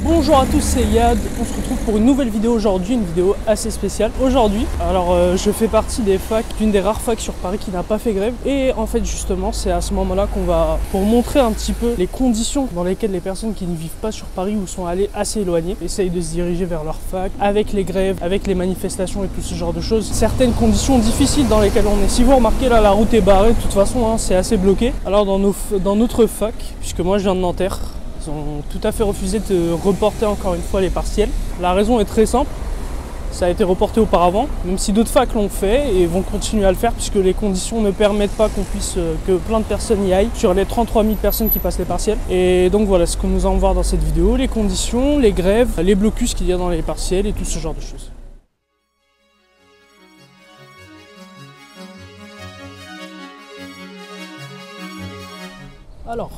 Bonjour à tous, c'est Yad. On se retrouve pour une nouvelle vidéo aujourd'hui, une vidéo assez spéciale. Aujourd'hui, je fais partie des facs, d'une des rares facs sur Paris qui n'a pas fait grève. Et en fait, justement, c'est à ce moment-là qu'on va, pour montrer un petit peu les conditions dans lesquelles les personnes qui ne vivent pas sur Paris ou sont allées assez éloignées essayent de se diriger vers leur fac, avec les grèves, avec les manifestations et tout ce genre de choses. Certaines conditions difficiles dans lesquelles on est. Si vous remarquez là, la route est barrée, de toute façon, c'est assez bloqué. Alors dans notre fac, puisque moi je viens de Nanterre, ils ont tout à fait refusé de reporter encore une fois les partiels. La raison est très simple, ça a été reporté auparavant, même si d'autres facs l'ont fait et vont continuer à le faire puisque les conditions ne permettent pas que plein de personnes y aillent sur les 33 000 personnes qui passent les partiels. Et donc voilà ce que nous allons voir dans cette vidéo, les conditions, les grèves, les blocus qu'il y a dans les partiels et tout ce genre de choses. Alors,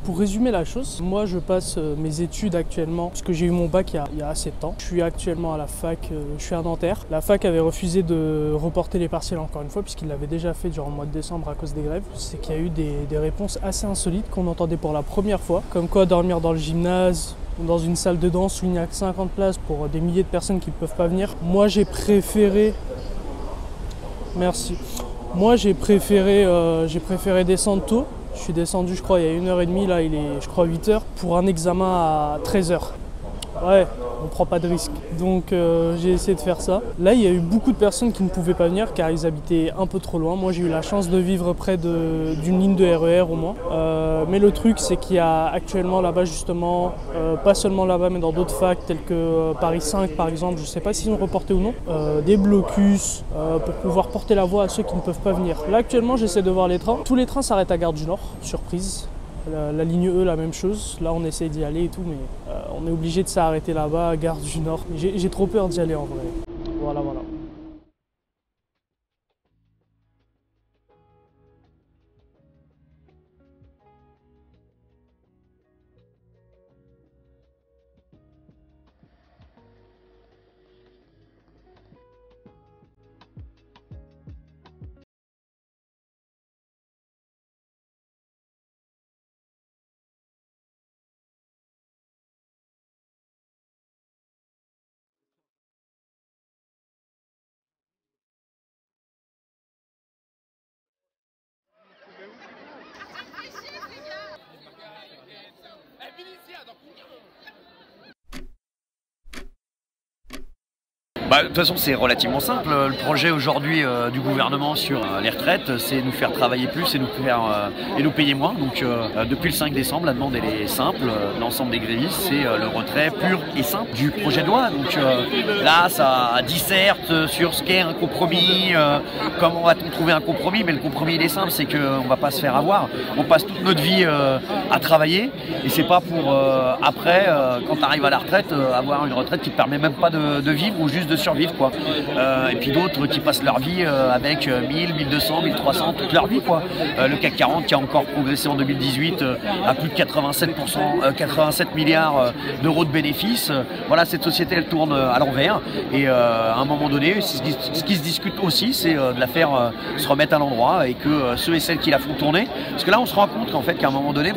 pour résumer la chose, moi je passe mes études actuellement, puisque j'ai eu mon bac il y a assez de temps. Je suis actuellement à la fac, je suis à Nanterre. La fac avait refusé de reporter les partiels encore une fois, puisqu'il l'avait déjà fait durant le mois de décembre à cause des grèves. C'est qu'il y a eu des réponses assez insolites qu'on entendait pour la première fois, comme quoi dormir dans le gymnase, ou dans une salle de danse où il n'y a que 50 places pour des milliers de personnes qui ne peuvent pas venir. Moi j'ai préféré... Merci. Moi j'ai préféré descendre tôt. Je suis descendu, je crois, il y a 1h30, là il est, je crois, 8h, pour un examen à 13h. Ouais, on prend pas de risque. Donc j'ai essayé de faire ça. Là, il y a eu beaucoup de personnes qui ne pouvaient pas venir car ils habitaient un peu trop loin. Moi, j'ai eu la chance de vivre près d'une ligne de RER au moins. Mais le truc, c'est qu'il y a actuellement là-bas, justement, pas seulement là-bas, mais dans d'autres facs, tels que Paris 5 par exemple, je sais pas s'ils ont reporté ou non, des blocus pour pouvoir porter la voix à ceux qui ne peuvent pas venir. Là, actuellement, j'essaie de voir les trains. Tous les trains s'arrêtent à Gare du Nord, surprise. La ligne E, la même chose. Là, on essaie d'y aller et tout, mais on est obligé de s'arrêter là-bas, à Gare du Nord. J'ai trop peur d'y aller en vrai. Voilà. De toute façon, c'est relativement simple. Le projet aujourd'hui du gouvernement sur les retraites, c'est nous faire travailler plus et nous payer moins. Donc depuis le 5 décembre, la demande elle est simple. L'ensemble des grévistes, c'est le retrait pur et simple du projet de loi. Donc là, ça disserte sur ce qu'est un compromis, comment va-t-on trouver un compromis. Mais le compromis il est simple, c'est qu'on ne va pas se faire avoir. On passe toute notre vie à travailler et c'est pas pour après, quand tu arrives à la retraite, avoir une retraite qui ne te permet même pas de vivre ou juste de survivre quoi. Et puis d'autres qui passent leur vie avec 1000, 1200, 1300 toute leur vie quoi. Le CAC 40 qui a encore progressé en 2018 à plus de 87 milliards d'euros de bénéfices. Voilà, cette société elle tourne à l'envers et à un moment donné ce qui se discute aussi c'est de la faire se remettre à l'endroit et que ceux et celles qui la font tourner, parce que là on se rend compte qu'en fait qu'à un moment donné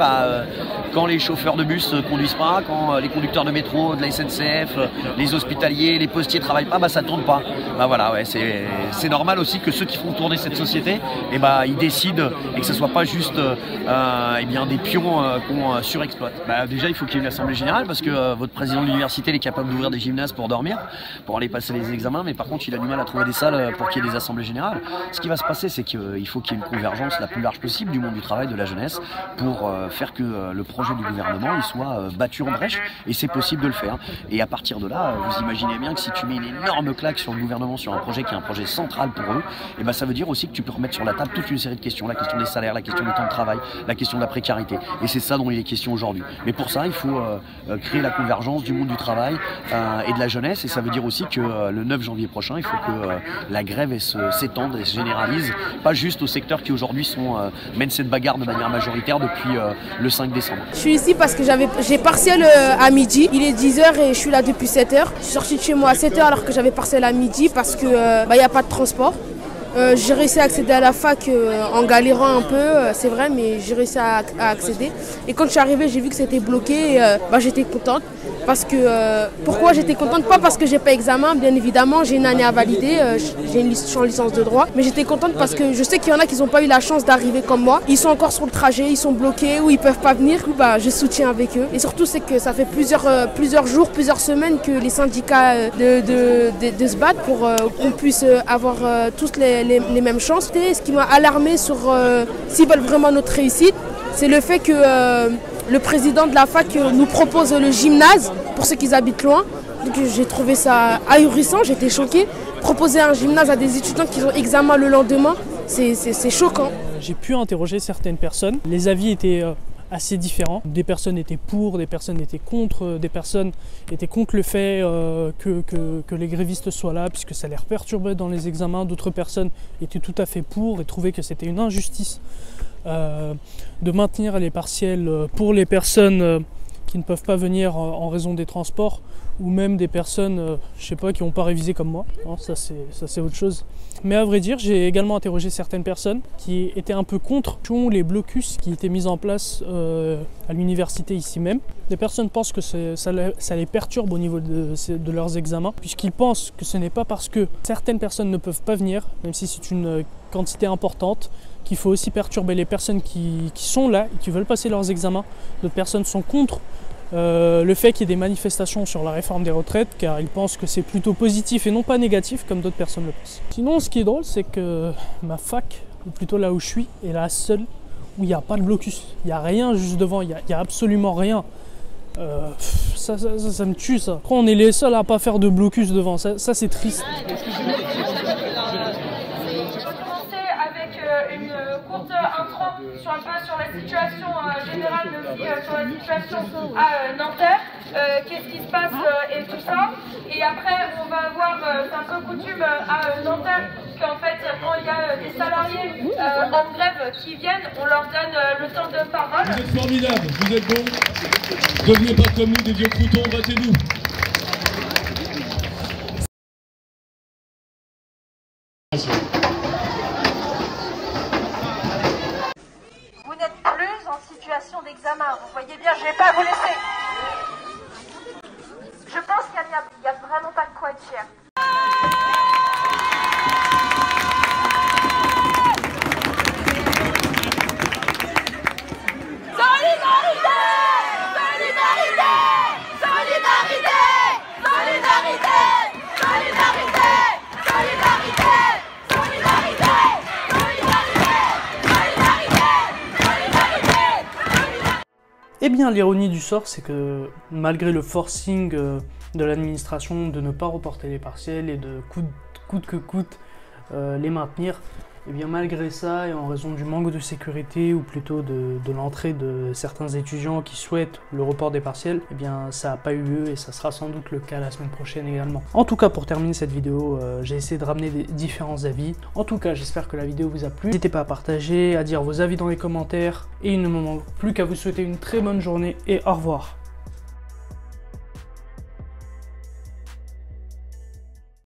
quand les chauffeurs de bus conduisent pas, quand les conducteurs de métro, de la SNCF, les hospitaliers, les postiers travaillent pas, ça tourne pas. Voilà, ouais, c'est normal aussi que ceux qui font tourner cette société, ils décident et que ce soit pas juste des pions qu'on surexploite. Déjà, il faut qu'il y ait une assemblée générale parce que votre président de l'université est capable d'ouvrir des gymnases pour dormir, pour aller passer les examens, mais par contre, il a du mal à trouver des salles pour qu'il y ait des assemblées générales. Ce qui va se passer, c'est qu'il faut qu'il y ait une convergence la plus large possible du monde du travail, de la jeunesse, pour faire que le projet du gouvernement il soit battu en brèche, et c'est possible de le faire. Et à partir de là, vous imaginez bien que si tu mets une énorme claque sur le gouvernement, sur un projet qui est un projet central pour eux, et ça veut dire aussi que tu peux remettre sur la table toute une série de questions, la question des salaires, la question du temps de travail, la question de la précarité, et c'est ça dont il est question aujourd'hui. Mais pour ça, il faut créer la convergence du monde du travail et de la jeunesse, et ça veut dire aussi que le 9 janvier prochain, il faut que la grève s'étende et se généralise, pas juste aux secteurs qui aujourd'hui mènent cette bagarre de manière majoritaire depuis le 5 décembre. Je suis ici parce que j'ai partiel à midi, il est 10h et je suis là depuis 7h. Je suis sorti de chez moi à 7h alors que j'avais partiel à midi parce que y a pas de transport. J'ai réussi à accéder à la fac en galérant un peu, c'est vrai, mais j'ai réussi à accéder. Et quand je suis arrivée, j'ai vu que c'était bloqué, j'étais contente. Parce que, pourquoi j'étais contente? Pas parce que j'ai pas examen, bien évidemment, j'ai une année à valider, je suis en licence de droit. Mais j'étais contente parce que je sais qu'il y en a qui n'ont pas eu la chance d'arriver comme moi. Ils sont encore sur le trajet, ils sont bloqués ou ils peuvent pas venir. Du coup, je soutiens avec eux. Et surtout, c'est que ça fait plusieurs jours, plusieurs semaines que les syndicats de se battent pour qu'on puisse avoir tous les mêmes chances. Et ce qui m'a alarmée sur s'ils veulent vraiment notre réussite, c'est le fait que le président de la fac nous propose le gymnase pour ceux qui habitent loin. Donc j'ai trouvé ça ahurissant, j'étais choquée. Proposer un gymnase à des étudiants qui ont examen le lendemain, c'est choquant. J'ai pu interroger certaines personnes. Les avis étaient assez différents. Des personnes étaient pour, des personnes étaient contre, des personnes étaient contre le fait que les grévistes soient là puisque ça les perturbait dans les examens. D'autres personnes étaient tout à fait pour et trouvaient que c'était une injustice de maintenir les partiels pour les personnes qui ne peuvent pas venir en raison des transports ou même des personnes, je sais pas, qui n'ont pas révisé comme moi. Non, ça c'est autre chose. Mais à vrai dire, j'ai également interrogé certaines personnes qui étaient un peu contre les blocus qui étaient mis en place à l'université ici même. Des personnes pensent que ça les perturbe au niveau de leurs examens, puisqu'ils pensent que ce n'est pas parce que certaines personnes ne peuvent pas venir, même si c'est une quantité importante, qu'il faut aussi perturber les personnes qui sont là et qui veulent passer leurs examens. D'autres personnes sont contre le fait qu'il y ait des manifestations sur la réforme des retraites, car ils pensent que c'est plutôt positif et non pas négatif, comme d'autres personnes le pensent. Sinon, ce qui est drôle, c'est que ma fac, ou plutôt là où je suis, est la seule où il n'y a pas de blocus. Il n'y a rien juste devant, il n'y a absolument rien. Ça me tue, ça. Après, on est les seuls à pas faire de blocus devant, ça c'est triste. Une courte intro sur la situation générale, mais aussi sur la situation à Nanterre, qu'est-ce qui se passe et tout ça. Et après, on va voir, c'est un peu coutume à Nanterre, qu'en fait, quand il y a des salariés en grève qui viennent, on leur donne le temps de parole. Vous êtes formidables, vous êtes bons. Devenez pas comme nous, des vieux croutons, battez-nous. Vous n'êtes plus en situation d'examen, vous voyez bien, je ne vais pas vous laisser. Je pense qu'il n'y a vraiment pas de quoi être fier. Eh bien, l'ironie du sort, c'est que malgré le forcing de l'administration de ne pas reporter les partiels et de coûte que coûte les maintenir, et bien malgré ça, et en raison du manque de sécurité, ou plutôt de l'entrée de certains étudiants qui souhaitent le report des partiels, et bien ça n'a pas eu lieu et ça sera sans doute le cas la semaine prochaine également. En tout cas, pour terminer cette vidéo, j'ai essayé de ramener des différents avis. En tout cas, j'espère que la vidéo vous a plu. N'hésitez pas à partager, à dire vos avis dans les commentaires, et il ne me manque plus qu'à vous souhaiter une très bonne journée et au revoir.